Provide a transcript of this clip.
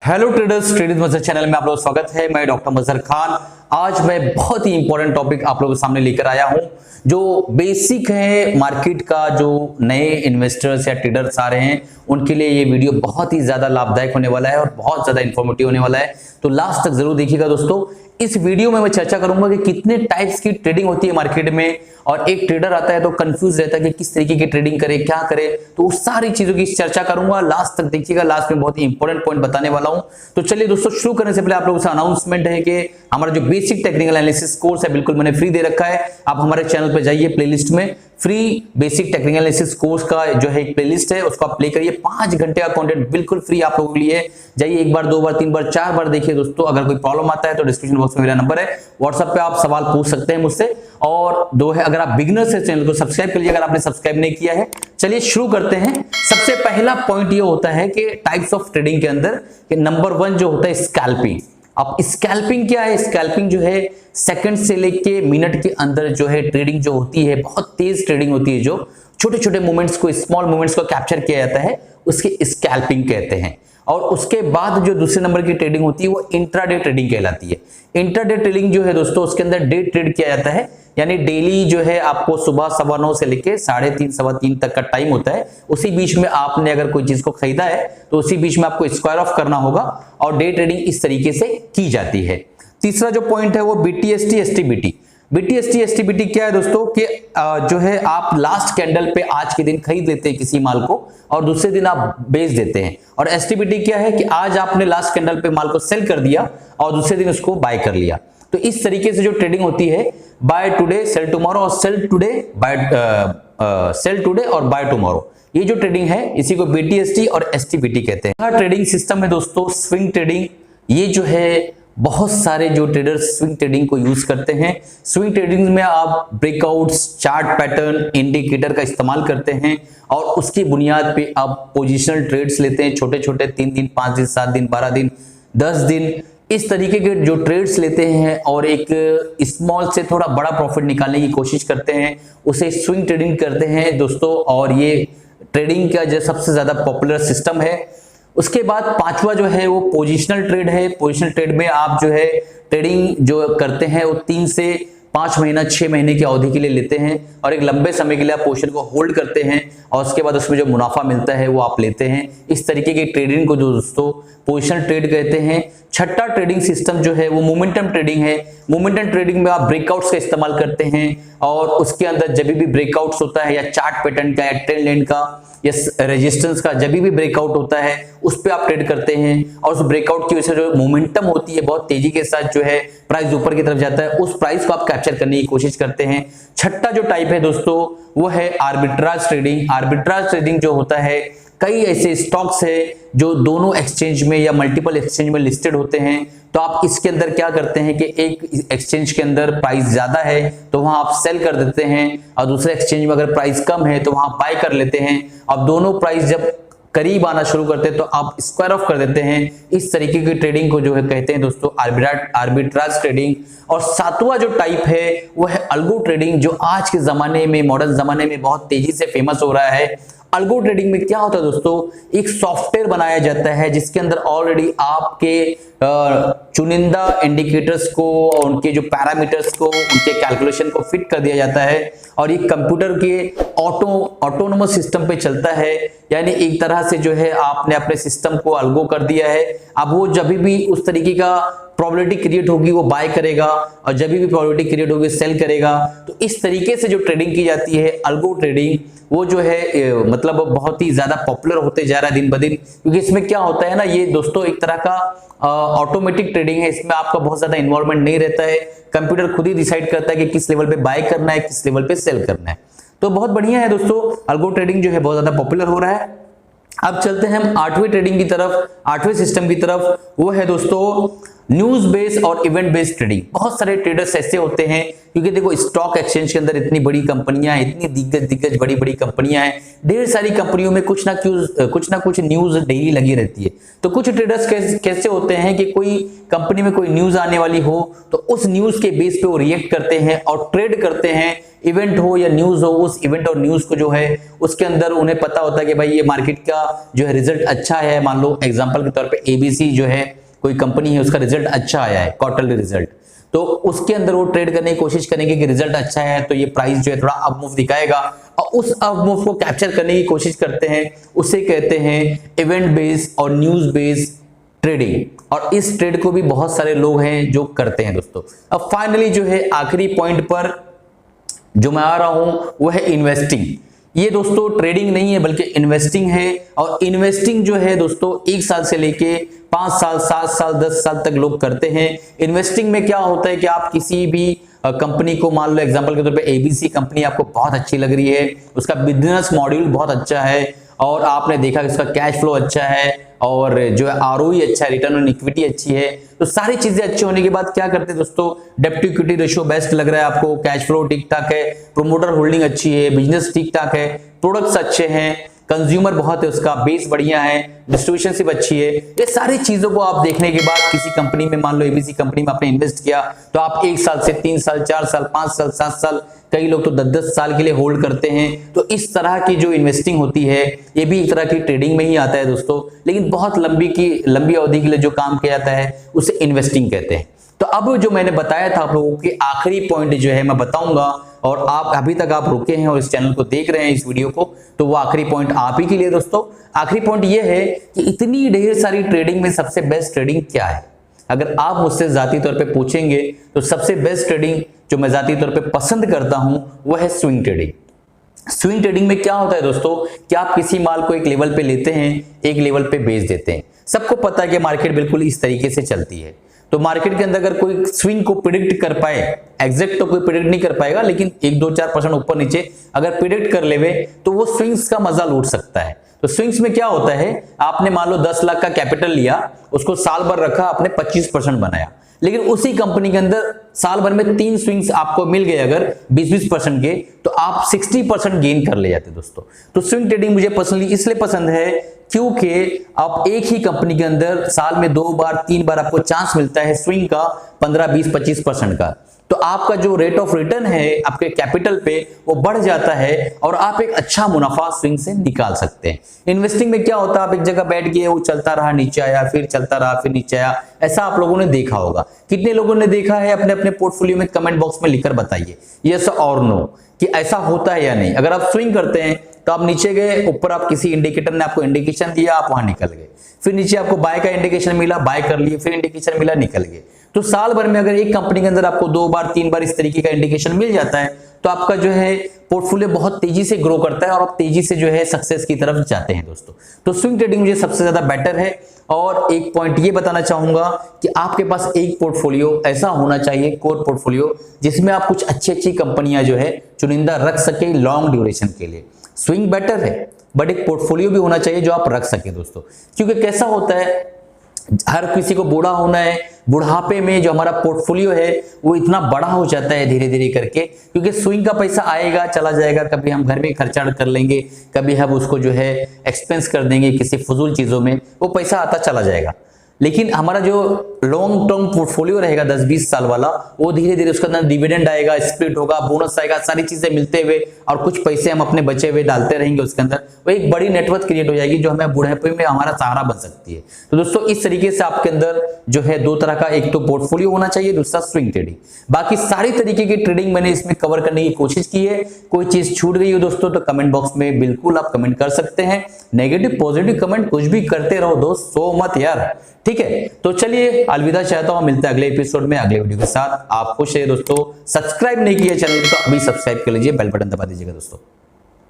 Hello traders, trading मजहर channel में आप लोगों का स्वागत है। मैं डॉक्टर मजहर खान। आज मैं बहुत ही इंपॉर्टेंट टॉपिक आप लोगों के सामने लेकर आया हूं, जो बेसिक है मार्केट का। जो नए इन्वेस्टर्स या ट्रेडर्स आ रहे हैं उनके लिए ये वीडियो बहुत ही ज्यादा लाभदायक होने वाला है और बहुत ज्यादा इंफॉर्मेटिव होने वाला है, तो लास्ट तक जरूर देखिएगा दोस्तों। इस वीडियो में मैं चर्चा करूंगा कि कितने टाइप्स की ट्रेडिंग होती है मार्केट में, और एक ट्रेडर आता है तो कंफ्यूज रहता है कि किस तरीके की ट्रेडिंग करे, क्या करे, तो उस सारी चीजों की चर्चा करूंगा। लास्ट तक देखिएगा, लास्ट में बहुत ही इंपॉर्टेंट पॉइंट बताने वाला हूं। तो चलिए दोस्तों, शुरू करने से पहले आप लोगों से अनाउंसमेंट है कि हमारा जो बेसिक टेक्निकल एनालिसिस कोर्स है बिल्कुल मैंने फ्री दे रखा है। आप हमारे चैनल पर जाइए, प्लेलिस्ट में free basic technical analysis course का जो है एक प्लेलिस्ट है, उसको आप प्ले करिए। 5 घंटे का कंटेंट बिल्कुल फ्री आप लोगों के लिए। जाइए, एक बार, 2 बार, 3 बार, 4 बार देखिए दोस्तों। अगर कोई प्रॉब्लम आता है तो डिस्क्रिप्शन बॉक्स में मेरा नंबर है, व्हाट्सएप पे आप सवाल पूछ सकते हैं मुझसे। और दो है, अगर आप बिगिनर से चैनल को सब्सक्राइब कर लीजिए अगर आपने सब्सक्राइब नहीं किया है। चलिए शुरू करते हैं। सबसे पहला पॉइंट ये होता है कि टाइप्स ऑफ ट्रेडिंग के अंदर कि नंबर 1 जो होता है स्कैल्पिंग। अब स्कैल्पिंग क्या है? स्कैल्पिंग जो है सेकंड से लेके मिनट के अंदर जो है ट्रेडिंग जो होती है, बहुत तेज ट्रेडिंग होती है, जो छोटे छोटे मूवमेंट्स को, स्मॉल मूवमेंट्स को कैप्चर किया जाता है, उसकी स्कैल्पिंग कहते हैं। और उसके बाद जो दूसरे नंबर की ट्रेडिंग होती है वो इंट्राडे ट्रेडिंग कहलाती है। इंट्राडे ट्रेडिंग जो है दोस्तों, उसके अंदर डे ट्रेड किया जाता है, यानी डेली जो है आपको सुबह 9:15 से लेके 3:30 सवा 3 तक का टाइम होता है। उसी बीच में आपने अगर कोई चीज को खरीदा है तो उसी बीच में आपको स्क्वायर ऑफ करना होगा, और डे ट्रेडिंग इस तरीके से की जाती है। तीसरा जो पॉइंट है वो बीटीएसटी एसटीबीटी। बीटीएसटी एसटीबीटी क्या है दोस्तों कि जो है आप लास्ट कैंडल पे आज के दिन खरीद लेते हैं किसी माल को और दूसरे दिन आप बेच देते हैं। और एसटीबीटी क्या है कि आज आपने लास्ट कैंडल पे माल को सेल कर दिया और दूसरे दिन उसको बाय कर लिया। तो इस तरीके से जो ट्रेडिंग होती है, बाय टुडे सेल टुमारो, और सेल टुडे और बाय टुमारो, ये जो ट्रेडिंग है इसी को बीटीएसटी और एसटीबीटी कहते हैं। ट्रेडिंग सिस्टम है दोस्तों स्विंग ट्रेडिंग। ये जो है बहुत सारे जो ट्रेडर्स स्विंग ट्रेडिंग को यूज करते हैं। स्विंग ट्रेडिंग में आप ब्रेकआउट्स, चार्ट पैटर्न, इंडिकेटर का इस्तेमाल करते हैं और उसकी बुनियाद पे आप पोजिशनल ट्रेड्स लेते हैं, छोटे छोटे 3 दिन, 5 दिन, 7 दिन, 12 दिन, 10 दिन, इस तरीके के जो ट्रेड्स लेते हैं और एक स्मॉल से थोड़ा बड़ा प्रॉफिट निकालने की कोशिश करते हैं, उसे स्विंग ट्रेडिंग करते हैं दोस्तों। और ये ट्रेडिंग का जो सबसे ज्यादा पॉपुलर सिस्टम है। उसके बाद 5वां जो है वो पोजिशनल ट्रेड है। पोजिशनल ट्रेड में आप जो है ट्रेडिंग जो करते हैं वो 3 से 5 महीना, 6 महीने की अवधि के लिए लेते हैं और एक लंबे समय के लिए आप पोजीशन को होल्ड करते हैं और उसके बाद उसमें जो मुनाफा मिलता है वो आप लेते हैं। इस तरीके की ट्रेडिंग को जो दोस्तों पोजीशनल ट्रेड कहते हैं। छठा ट्रेडिंग सिस्टम जो है वो मोमेंटम ट्रेडिंग है। मोमेंटम ट्रेडिंग में आप ब्रेकआउट्स का इस्तेमाल करते हैं और उसके अंदर जब भी ब्रेकआउट्स होता है या चार्ट पैटर्न का या ट्रेंड लाइन का या रेजिस्टेंस का जब भी ब्रेकआउट होता है उस पे आप ट्रेड करते हैं, और उस ब्रेकआउट की वजह से जो मोमेंटम होती है बहुत तेजी के साथ जो है प्राइस ऊपर की तरफ जाता है, उस प्राइस को आप कैप्चर करने की कोशिश करते हैं। छठा जो टाइप है दोस्तों वो है आर्बिट्राज ट्रेडिंग। आर्बिट्राज ट्रेडिंग जो होता है, कई ऐसे स्टॉक्स है जो दोनों एक्सचेंज में या मल्टीपल एक्सचेंज में लिस्टेड होते हैं, तो आप इसके अंदर क्या करते हैं कि एक एक्सचेंज के अंदर प्राइस ज्यादा है तो वहां आप सेल कर देते हैं, और दूसरे एक्सचेंज में अगर प्राइस कम है तो वहां बाय कर लेते हैं। अब दोनों प्राइस जब करीब आना शुरू करते हैं तो आप स्क्वायर ऑफ कर देते हैं। इस तरीके की ट्रेडिंग को जो है कहते हैं दोस्तों आर्बिट्राज ट्रेडिंग। और 7वां जो टाइप है वो है अल्गो ट्रेडिंग, जो आज के जमाने में, मॉडर्न जमाने में बहुत तेजी से फेमस हो रहा है। अल्गो ट्रेडिंग में क्या होता है दोस्तों, एक सॉफ्टवेयर बनाया जाता है जिसके अंदर ऑलरेडी आपके चुनिंदा इंडिकेटर्स को, उनके जो पैरामीटर्स को, उनके कैलकुलेशन को फिट कर दिया जाता है और ये कंप्यूटर के ऑटोनोमस सिस्टम पे चलता है। यानी एक तरह से जो है आपने अपने सिस्टम को अल्गो कर दिया है। अब वो जब भी उस तरीके का प्रोबेबिलिटी क्रिएट होगी वो बाय करेगा, और जब भी प्रोबेबिलिटी क्रिएट होगी सेल करेगा। तो इस तरीके से जो ट्रेडिंग की जाती है अल्गो ट्रेडिंग, वो जो है मतलब बहुत ही ज्यादा पॉपुलर होते जा रहा है दिन ब दिन, क्योंकि इसमें क्या होता है ना, ये दोस्तों एक तरह का ऑटोमेटिक ट्रेडिंग है। इसमें आपका बहुत ज्यादा इन्वॉल्वमेंट नहीं रहता है, कंप्यूटर खुद ही डिसाइड करता है कि किस लेवल पे बाय करना है, किस लेवल पे सेल करना है। तो बहुत बढ़िया है दोस्तों, अल्गो ट्रेडिंग जो है बहुत ज्यादा पॉपुलर हो रहा है। अब चलते हैं हम 8वें ट्रेडिंग की तरफ, 8वें सिस्टम की तरफ। वो है दोस्तों न्यूज बेस्ड और इवेंट बेस्ड ट्रेडिंग। बहुत सारे ट्रेडर्स ऐसे होते हैं, क्योंकि देखो स्टॉक एक्सचेंज के अंदर इतनी बड़ी कंपनियां हैं, इतनी दिग्गज बड़ी बड़ी कंपनियां हैं, ढेर सारी कंपनियों में कुछ ना कुछ न्यूज डेली लगी रहती है। तो कुछ ट्रेडर्स कैसे होते हैं कि कोई कंपनी में कोई न्यूज आने वाली हो तो उस न्यूज के बेस पे वो रिएक्ट करते हैं और ट्रेड करते हैं। इवेंट हो या न्यूज हो, उस इवेंट और न्यूज को जो है उसके अंदर उन्हें पता होता है कि भाई ये मार्केट का जो है रिजल्ट अच्छा है। मान लो एग्जांपल के तौर पे एबीसी जो है कोई कंपनी है, उसका रिजल्ट अच्छा आया है, क्वार्टरली रिजल्ट, तो उसके अंदर वो ट्रेड करने की कोशिश करेंगे कि रिजल्ट अच्छा है तो ये प्राइस जो है थोड़ा अप मूव दिखाएगा, और उस अप मूव को कैप्चर करने की कोशिश करते हैं। उसे कहते हैं इवेंट बेस्ड और न्यूज बेस्ड ट्रेडिंग, और इस ट्रेड को भी बहुत सारे लोग हैं जो करते हैं दोस्तों। अब फाइनली जो है आखिरी पॉइंट पर जो मैं आ रहा हूं वो है इन्वेस्टिंग। ये दोस्तों ट्रेडिंग नहीं है बल्कि इन्वेस्टिंग है, और इन्वेस्टिंग जो है दोस्तों 1 साल से लेके 5 साल 7 साल 10 साल तक लोग करते हैं। इन्वेस्टिंग में क्या होता है कि आप किसी भी कंपनी को, मान लो एग्जांपल के तौर पे एबीसी कंपनी आपको बहुत अच्छी लग रही है, उसका बिजनेस मॉड्यूल बहुत अच्छा है और आपने देखा कि उसका कैश फ्लो अच्छा है और जो है आरओई अच्छा है, रिटर्न ऑन इक्विटी अच्छी है, तो सारी चीजें अच्छी होने के बाद क्या करते हैं दोस्तों, डेब्ट टू इक्विटी रेशियो बेस्ट लग रहा है आपको, कैश फ्लो ठीक ठाक है, प्रोमोटर होल्डिंग अच्छी है, बिजनेस ठीक ठाक है, प्रोडक्ट्स अच्छे हैं, कंज्यूमर बहुत है, उसका बेस बढ़िया है, डिस्ट्रीब्यूशन सिर्फ अच्छी है। ये सारी चीजों को आप देखने के बाद किसी कंपनी में, मान लो एबीसी कंपनी में आपने इन्वेस्ट किया, तो आप 1 साल से 3 साल 4 साल 5 साल 7 साल, कई लोग तो 10-10 साल के लिए होल्ड करते हैं। तो इस तरह की जो इन्वेस्टिंग होती है ये भी एक तरह की ट्रेडिंग में ही आता है दोस्तों, लेकिन बहुत लंबी अवधि के लिए जो काम किया जाता है उसे इन्वेस्टिंग कहते हैं। तो अब जो मैंने बताया था आप लोगों के आखिरी पॉइंट जो है मैं बताऊंगा, और आप अभी तक आप रुके हैं और इस चैनल को देख रहे हैं इस वीडियो को, तो वो आखिरी पॉइंट आप ही के लिए दोस्तों। आखिरी पॉइंट ये है कि इतनी ढेर सारी ट्रेडिंग में सबसे बेस्ट ट्रेडिंग क्या है। अगर आप मुझसे जाती तौर पे पूछेंगे तो सबसे बेस्ट ट्रेडिंग जो मैं जाती तौर पे पसंद करता हूं वो है स्विंग ट्रेडिंग। स्विंग ट्रेडिंग में क्या होता है दोस्तों कि आप किसी माल को एक लेवल पे लेते हैं, एक लेवल पे बेच देते हैं। सबको पता है कि मार्केट बिल्कुल इस तरीके से चलती है। तो मार्केट के अंदर अगर कोई स्विंग को प्रिडिक्ट कर पाए, एग्जैक्ट तो कोई प्रिडिक्ट नहीं कर पाएगा, लेकिन 1-2-4% ऊपर नीचे अगर प्रिडिक्ट कर लेवे तो वो स्विंग्स का मजा लूट सकता है। तो स्विंग्स में क्या होता है, आपने मान लो 10 लाख का कैपिटल लिया, उसको साल भर रखा, आपने 25% बनाया, लेकिन उसी कंपनी के अंदर साल भर में 3 स्विंग्स आपको मिल गए अगर 20-20% के, तो आप 60% गेन कर ले जाते दोस्तों। तो स्विंग ट्रेडिंग मुझे पर्सनली इसलिए पसंद है क्योंकि आप एक ही कंपनी के अंदर साल में 2 बार 3 बार आपको चांस मिलता है स्विंग का 15-20-25% का, तो आपका जो रेट ऑफ रिटर्न है आपके कैपिटल पे वो बढ़ जाता है और आप एक अच्छा मुनाफा स्विंग से निकाल सकते हैं। इन्वेस्टिंग में क्या होता है, आप एक जगह बैठ गए, वो चलता रहा नीचे आया, फिर चलता रहा फिर नीचे आया, ऐसा आप लोगों ने देखा होगा। कितने लोगों ने देखा है अपने अपने पोर्टफोलियो में कमेंट बॉक्स में लिखकर बताइए यस और नो कि ऐसा होता है या नहीं। अगर आप स्विंग करते हैं तो आप नीचे गए, ऊपर आप किसी इंडिकेटर ने आपको इंडिकेशन दिया, आप वहां निकल गए, फिर नीचे आपको बाय का इंडिकेशन मिला, बाय कर लिए, फिर इंडिकेशन मिला, निकल गए। तो साल भर में अगर एक कंपनी के अंदर आपको 2 बार 3 बार इस तरीके का इंडिकेशन मिल जाता है तो आपका जो है पोर्टफोलियो बहुत तेजी से ग्रो करता है और आप तेजी से जो है सक्सेस की तरफ जाते हैं दोस्तों। तो स्विंग ट्रेडिंग मुझे सबसे ज्यादा बेटर है। और एक पॉइंट ये बताना चाहूंगा कि आपके पास एक पोर्टफोलियो ऐसा होना चाहिए, कोर पोर्टफोलियो, जिसमें आप कुछ अच्छी कंपनियां जो है चुनिंदा रख सके लॉन्ग ड्यूरेशन के लिए। स्विंग बेटर है बट एक पोर्टफोलियो भी होना चाहिए जो आप रख सके दोस्तों, क्योंकि कैसा होता है हर किसी को बूढ़ा होना है, बुढ़ापे में जो हमारा पोर्टफोलियो है वो इतना बड़ा हो जाता है धीरे धीरे करके, क्योंकि स्विंग का पैसा आएगा चला जाएगा, कभी हम घर में खर्चा कर लेंगे, कभी हम उसको जो है एक्सपेंस कर देंगे किसी फजूल चीजों में, वो पैसा आता चला जाएगा। लेकिन हमारा जो लॉन्ग टर्म पोर्टफोलियो रहेगा 10-20 साल वाला, वो धीरे धीरे उसके अंदर डिविडेंड आएगा, स्प्लिट होगा, बोनस आएगा, सारी चीजें मिलते हुए और कुछ पैसे हम अपने बचे हुए डालते रहेंगे उसके अंदर, वो एक बड़ी नेटवर्क क्रिएट हो जाएगी जो हमें बुढ़ापे में हमारा सहारा बन सकती है। तो दोस्तों इस तरीके से आपके अंदर जो है 2 तरह का, एक तो पोर्टफोलियो होना चाहिए, दूसरा स्विंग ट्रेडिंग। बाकी सारी तरीके की ट्रेडिंग मैंने इसमें कवर करने की कोशिश की है। कोई चीज छूट गई हो दोस्तों तो कमेंट बॉक्स में बिल्कुल आप कमेंट कर सकते हैं, नेगेटिव पॉजिटिव कमेंट कुछ भी करते रहो दोस्त, सो मत यार, ठीक है। तो चलिए अलविदा चाहता हूं, मिलते हैं अगले एपिसोड में अगले वीडियो के साथ। आप खुश रहिए दोस्तों, सब्सक्राइब नहीं किया चैनल को तो अभी सब्सक्राइब कर लीजिए, बेल बटन दबा दीजिएगा दोस्तों।